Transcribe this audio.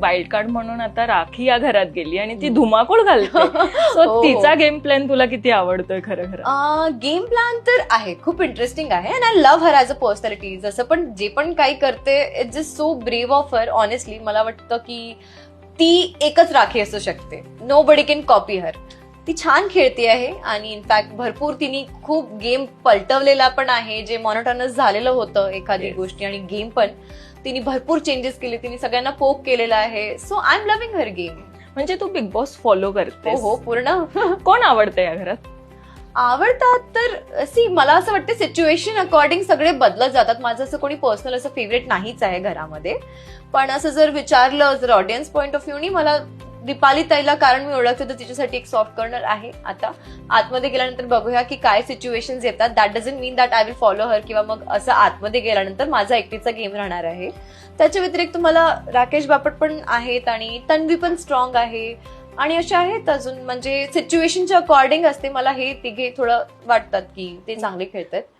Wild card म्हणून आता राखी या घरात गेली आणि ती धुमाकूळ घालते. सो तिचा गेम प्लॅन तुला किती आवडतोय खरं खरं? गेम प्लॅन तर आहे, खूप इंटरेस्टिंग आहे and I love her as a personality. जसं पण जे पण काही करते it's just so brave of her. Honestly मला वाटतं की ती एकच राखी असू शकते, नो बडी कॅन कॉपी हर. ती छान खेळती आहे आणि इनफॅक्ट भरपूर तिने खूप गेम पलटवलेला पण आहे, जे मॉनोटोनस झालेलं होतं एखादी गोष्टी, आणि गेम पण तिने भरपूर चेंजेस केले, तिने सगळ्यांना पोक केलेला आहे. So I am loving her game. म्हणजे तू बिग बॉस फॉलो करते? हो पूर्ण. कोण आवडतं या घरात? आवडतात तर मला असं वाटतं सिच्युएशन अकॉर्डिंग सगळे बदलत जातात. माझं असं कोणी पर्सनल असं फेवरेट नाहीच आहे घरामध्ये. पण असं जर विचारलं, जर ऑडियन्स पॉईंट ऑफ व्ह्यूनी, मला दीपाली ताईला, कारण मी ओळखते तर तिच्यासाठी एक सॉफ्ट कॉर्नर आहे. आता आतमध्ये गेल्यानंतर बघूया की काय सिच्युएशन्स येतात. That doesn't mean that I will follow her, किंवा मग असं आतमध्ये गेल्यानंतर माझा एकटीचा गेम राहणार आहे. त्याच्या व्यतिरिक्त मला राकेश बापट पण आहेत आणि तन्वी पण स्ट्रॉंग आहे आणि अशा आहेत अजून. म्हणजे सिच्युएशनच्या अकॉर्डिंग असते. मला हे तिघे थोडं वाटतात की ते चांगले खेळतात.